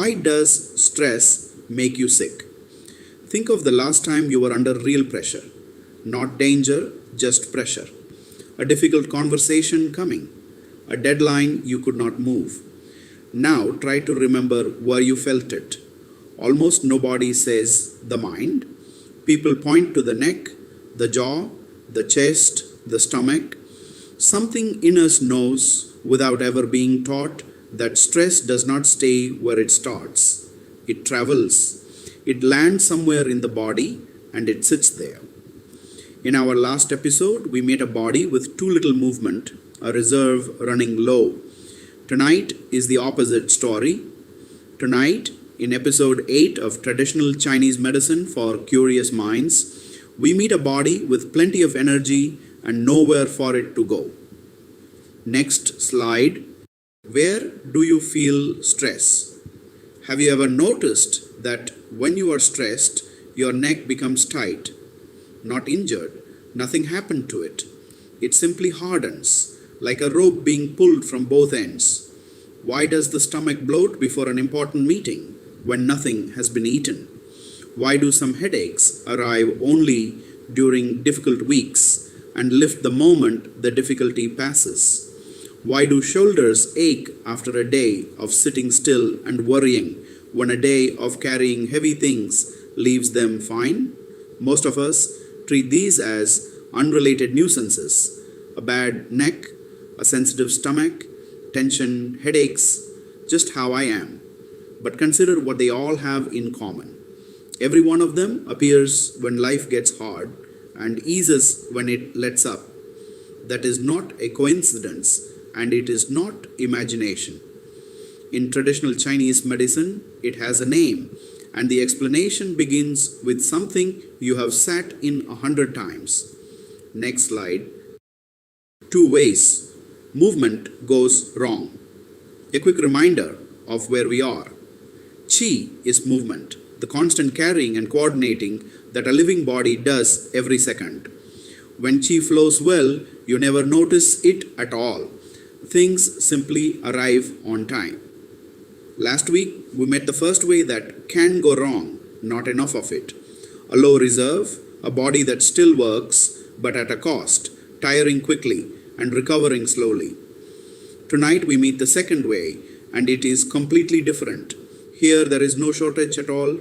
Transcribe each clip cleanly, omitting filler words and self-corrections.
Why does stress make you sick? Think of the last time you were under real pressure. Not danger, just pressure. A difficult conversation coming. A deadline you could not move. Now try to remember where you felt it. Almost nobody says the mind. People point to the neck, the jaw, the chest, the stomach. Something in us knows, without ever being taught, that stress does not stay where it starts. It travels. It lands somewhere in the body and it sits there. In our last episode, we made a body with too little movement, a reserve running low. Tonight is the opposite story. Tonight, in episode 8 of Traditional Chinese Medicine for Curious Minds, we meet a body with plenty of energy and nowhere for it to go. Next slide. Where do you feel stress? Have you ever noticed that when you are stressed, your neck becomes tight? Not injured, nothing happened to it. It simply hardens, like a rope being pulled from both ends. Why does the stomach bloat before an important meeting when nothing has been eaten? Why do some headaches arrive only during difficult weeks and lift the moment the difficulty passes? Why do shoulders ache after a day of sitting still and worrying when a day of carrying heavy things leaves them fine? Most of us treat these as unrelated nuisances. A bad neck, a sensitive stomach, tension, headaches, just how I am. But consider what they all have in common. Every one of them appears when life gets hard and eases when it lets up. That is not a coincidence, and it is not imagination. In traditional Chinese medicine, it has a name, and the explanation begins with something you have sat in 100 times. Next slide. 2 ways movement goes wrong. A quick reminder of where we are. Qi is movement, the constant carrying and coordinating that a living body does every second. When Qi flows well, you never notice it at all. Things simply arrive on time. Last week, we met the first way that can go wrong, not enough of it. A low reserve, a body that still works, but at a cost, tiring quickly and recovering slowly. Tonight, we meet the second way, and it is completely different. Here, there is no shortage at all.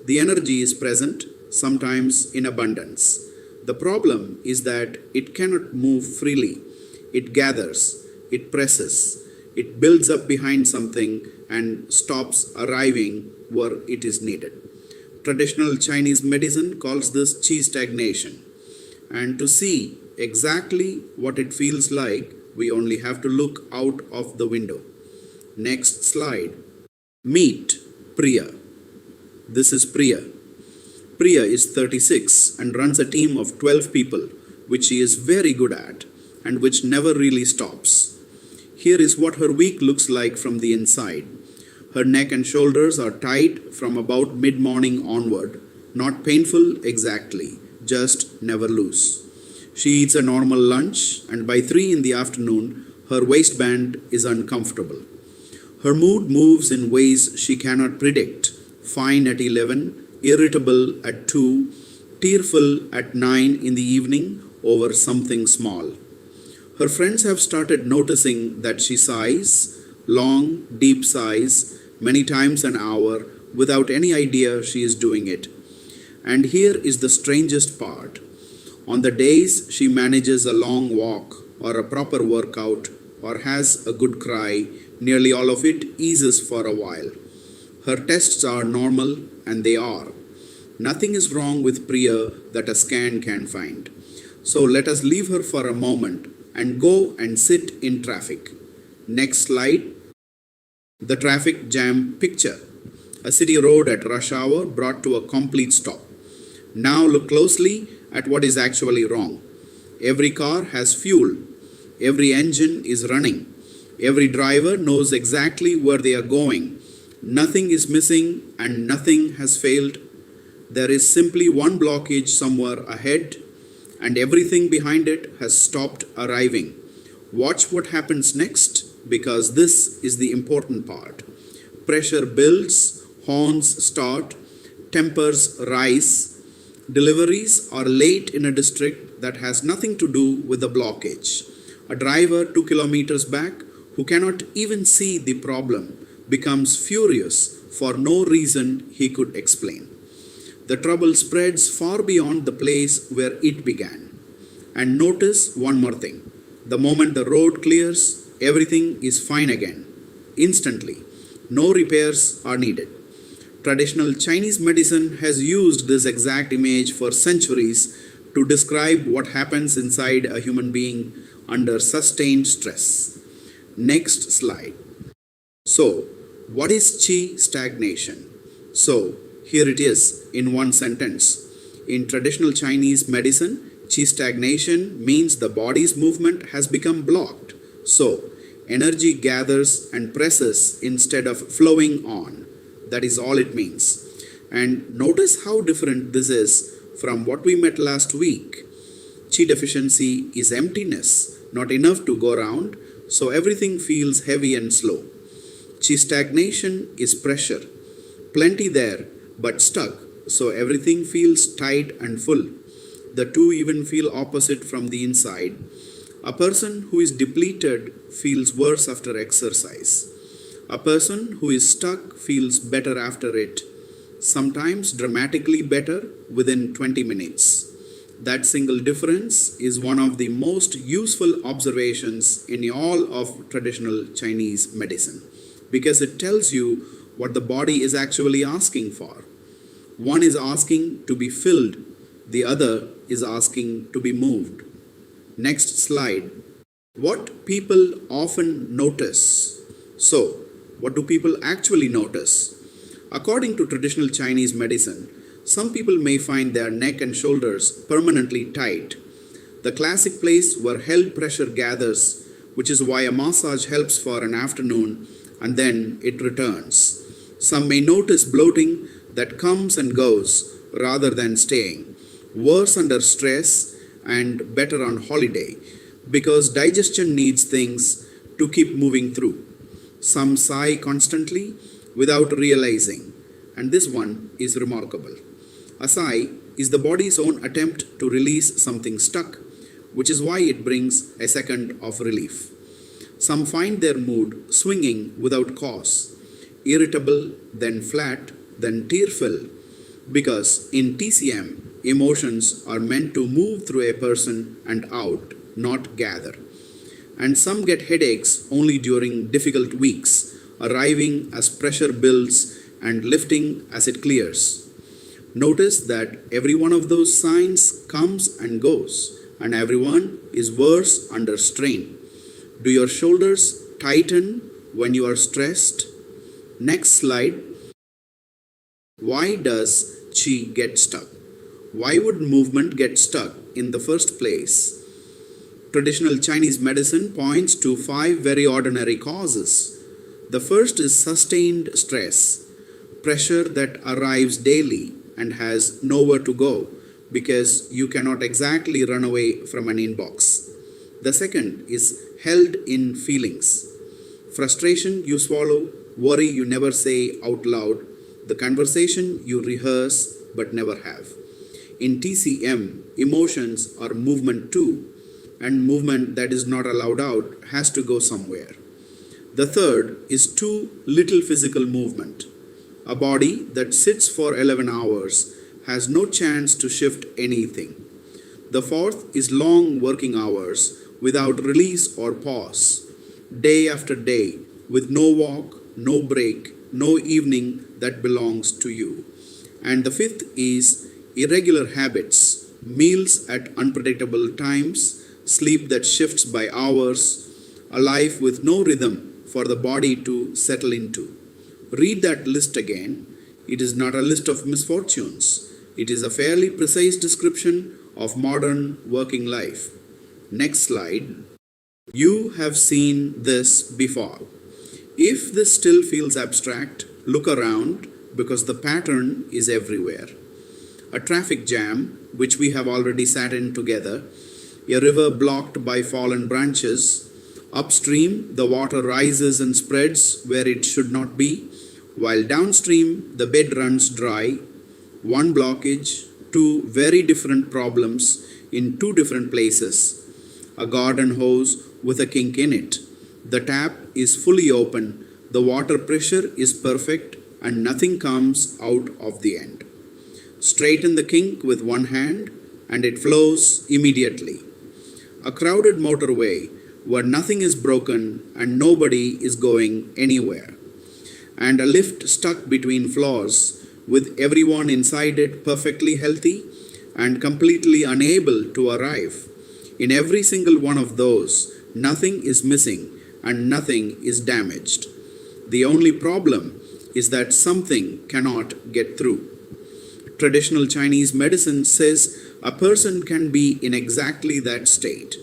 The energy is present, sometimes in abundance. The problem is that it cannot move freely. It gathers, it presses, it builds up behind something and stops arriving where it is needed. Traditional Chinese medicine calls this Qi Stagnation. And to see exactly what it feels like, we only have to look out of the window. Next slide. Meet Priya. This is Priya. Priya is 36 and runs a team of 12 people, which she is very good at and which never really stops. Here is what her week looks like from the inside. Her neck and shoulders are tight from about mid-morning onward. Not painful exactly, just never loose. She eats a normal lunch, and by 3 in the afternoon, her waistband is uncomfortable. Her mood moves in ways she cannot predict. Fine at 11, irritable at 2, tearful at 9 in the evening over something small. Her friends have started noticing that she sighs, long, deep sighs, many times an hour, without any idea she is doing it. And here is the strangest part. On the days she manages a long walk or a proper workout or has a good cry, nearly all of it eases for a while. Her tests are normal, and they are. Nothing is wrong with Priya that a scan can find. So let us leave her for a moment and go and sit in traffic. Next slide. The traffic jam picture. A city road at rush hour brought to a complete stop. Now look closely at what is actually wrong. Every car has fuel. Every engine is running. Every driver knows exactly where they are going. Nothing is missing and nothing has failed. There is simply one blockage somewhere ahead, and everything behind it has stopped arriving. Watch what happens next, because this is the important part. Pressure builds, horns start, tempers rise, deliveries are late in a district that has nothing to do with the blockage. A driver 2 kilometers back who cannot even see the problem becomes furious for no reason he could explain. The trouble spreads far beyond the place where it began. And notice one more thing. The moment the road clears, everything is fine again. Instantly. No repairs are needed. Traditional Chinese medicine has used this exact image for centuries to describe what happens inside a human being under sustained stress. Next slide. So, what is Qi stagnation? So, here it is in one sentence. In traditional Chinese medicine, Qi stagnation means the body's movement has become blocked. So, energy gathers and presses instead of flowing on. That is all it means. And notice how different this is from what we met last week. Qi deficiency is emptiness, not enough to go around, so everything feels heavy and slow. Qi stagnation is pressure, plenty there but stuck, so everything feels tight and full. The two even feel opposite from the inside. A person who is depleted feels worse after exercise. A person who is stuck feels better after it, sometimes dramatically better within 20 minutes. That single difference is one of the most useful observations in all of traditional Chinese medicine because it tells you what the body is actually asking for. One is asking to be filled, the other is asking to be moved. Next slide. What people often notice. So, what do people actually notice? According to traditional Chinese medicine, some people may find their neck and shoulders permanently tight. The classic place where held pressure gathers, which is why a massage helps for an afternoon and then it returns. Some may notice bloating that comes and goes rather than staying. Worse under stress and better on holiday because digestion needs things to keep moving through. Some sigh constantly without realizing, and this one is remarkable. A sigh is the body's own attempt to release something stuck, which is why it brings a second of relief. Some find their mood swinging without cause, irritable, then flat, then tearful, because in TCM, emotions are meant to move through a person and out, not gather. And some get headaches only during difficult weeks, arriving as pressure builds and lifting as it clears. Notice that every one of those signs comes and goes, and everyone is worse under strain. Do your shoulders tighten when you are stressed? Next slide. Why does Qi get stuck? Why would movement get stuck in the first place? Traditional Chinese medicine points to 5 very ordinary causes. The first is sustained stress, pressure that arrives daily and has nowhere to go because you cannot exactly run away from an inbox. The second is held in feelings, frustration you swallow, worry you never say out loud, the conversation you rehearse but never have. In TCM, emotions are movement too, and movement that is not allowed out has to go somewhere. The third is too little physical movement. A body that sits for 11 hours has no chance to shift anything. The fourth is long working hours without release or pause, day after day, with no walk, no break, no evening that belongs to you. And the fifth is irregular habits, meals at unpredictable times, sleep that shifts by hours, a life with no rhythm for the body to settle into. Read that list again. It is not a list of misfortunes. It is a fairly precise description of modern working life. Next slide. You have seen this before. If this still feels abstract, look around because the pattern is everywhere. A traffic jam, which we have already sat in together, a river blocked by fallen branches, upstream the water rises and spreads where it should not be, while downstream the bed runs dry, one blockage, two very different problems in two different places. A garden hose with a kink in it. The tap is fully open, the water pressure is perfect, and nothing comes out of the end. Straighten the kink with one hand, and it flows immediately. A crowded motorway where nothing is broken and nobody is going anywhere. And a lift stuck between floors with everyone inside it perfectly healthy and completely unable to arrive. In every single one of those, nothing is missing and nothing is damaged. The only problem is that something cannot get through. Traditional Chinese medicine says a person can be in exactly that state,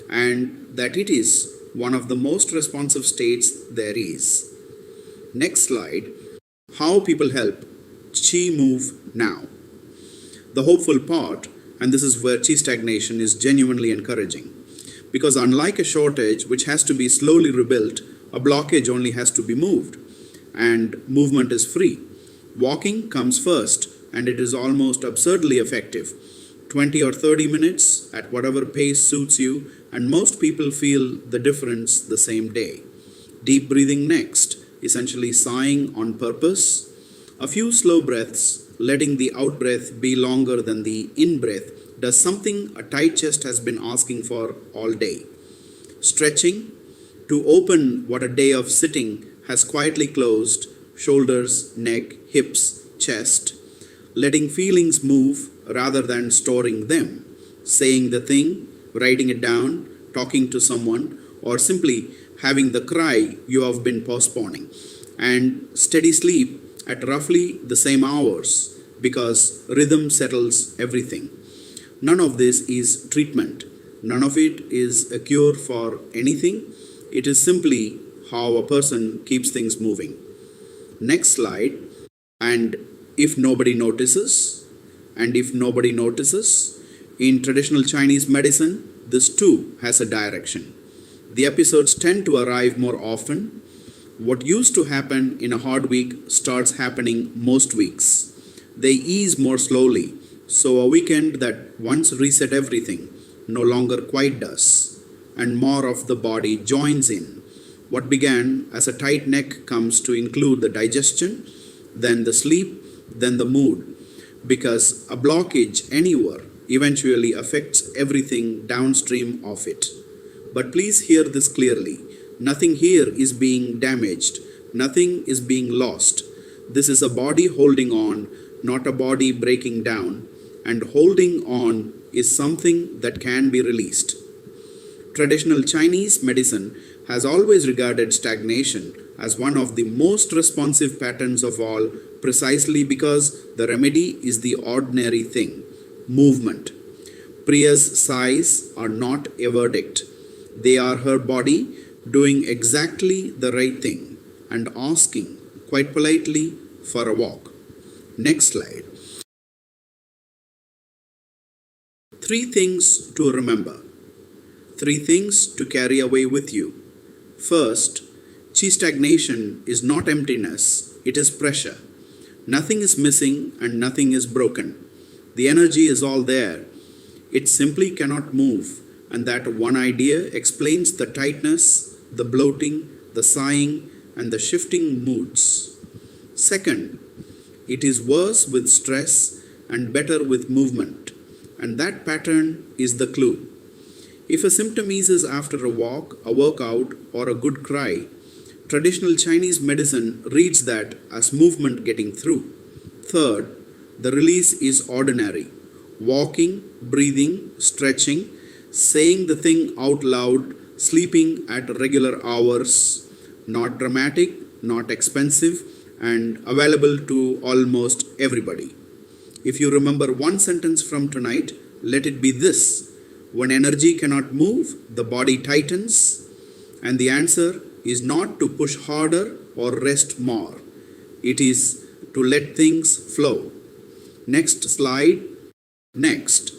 and that it is one of the most responsive states there is. Next slide. How people help Qi move now. The hopeful part, and this is where Qi stagnation is genuinely encouraging, because unlike a shortage which has to be slowly rebuilt, a blockage only has to be moved, and movement is free. Walking comes first, and it is almost absurdly effective. 20 or 30 minutes at whatever pace suits you, and most people feel the difference the same day. Deep breathing next, essentially sighing on purpose. A few slow breaths, letting the out breath be longer than the in breath, does something a tight chest has been asking for all day. Stretching, to open what a day of sitting has quietly closed, shoulders, neck, hips, chest. Letting feelings move rather than storing them. Saying the thing, writing it down, talking to someone, or simply having the cry you have been postponing. And steady sleep at roughly the same hours, because rhythm settles everything. None of this is treatment. None of it is a cure for anything. It is simply how a person keeps things moving. Next slide. And if nobody notices, in traditional Chinese medicine, this too has a direction. The episodes tend to arrive more often. What used to happen in a hard week starts happening most weeks. They ease more slowly, so a weekend that once reset everything no longer quite does, and more of the body joins in. What began as a tight neck comes to include the digestion, then the sleep, then the mood, because a blockage anywhere eventually affects everything downstream of it. But please hear this clearly. Nothing here is being damaged. Nothing is being lost. This is a body holding on, not a body breaking down. And holding on is something that can be released. Traditional Chinese medicine has always regarded stagnation as one of the most responsive patterns of all, precisely because the remedy is the ordinary thing, movement. Priya's sighs are not a verdict. They are her body doing exactly the right thing and asking, quite politely, for a walk. Next slide. 3 things to remember. 3 things to carry away with you. First, Qi stagnation is not emptiness, it is pressure. Nothing is missing and nothing is broken. The energy is all there. It simply cannot move, and that one idea explains the tightness, the bloating, the sighing, and the shifting moods. Second, it is worse with stress and better with movement, and that pattern is the clue. If a symptom eases after a walk, a workout, or a good cry, traditional Chinese medicine reads that as movement getting through. Third, the release is ordinary. Walking, breathing, stretching, saying the thing out loud, sleeping at regular hours, not dramatic, not expensive, and available to almost everybody. If you remember one sentence from tonight, let it be this: when energy cannot move, the body tightens, and the answer is not to push harder or rest more. It is to let things flow. Next slide. Next,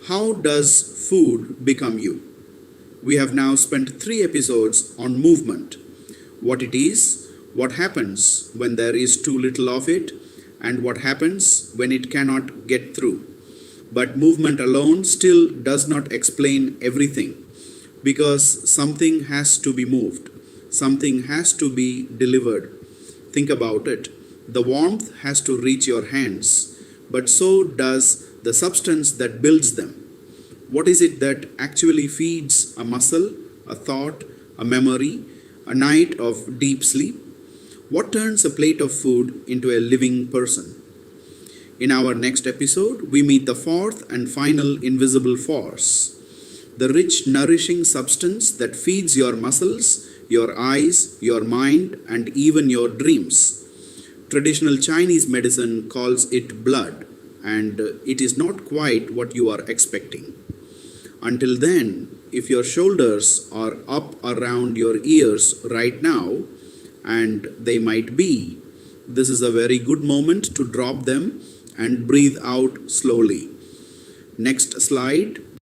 how does food become you? We have now spent 3 episodes on movement, what it is, What happens when there is too little of it, and what happens when it cannot get through. But movement alone still does not explain everything, because something has to be moved, something has to be delivered. Think about it. The warmth has to reach your hands, but so does the substance that builds them. What is it that actually feeds a muscle, a thought, a memory, a night of deep sleep? What turns a plate of food into a living person? In our next episode, we meet the fourth and final invisible force, the rich, nourishing substance that feeds your muscles, your eyes, your mind, and even your dreams. Traditional Chinese medicine calls it blood, and it is not quite what you are expecting. Until then, if your shoulders are up around your ears right now, and they might be, this is a very good moment to drop them and breathe out slowly. Next slide.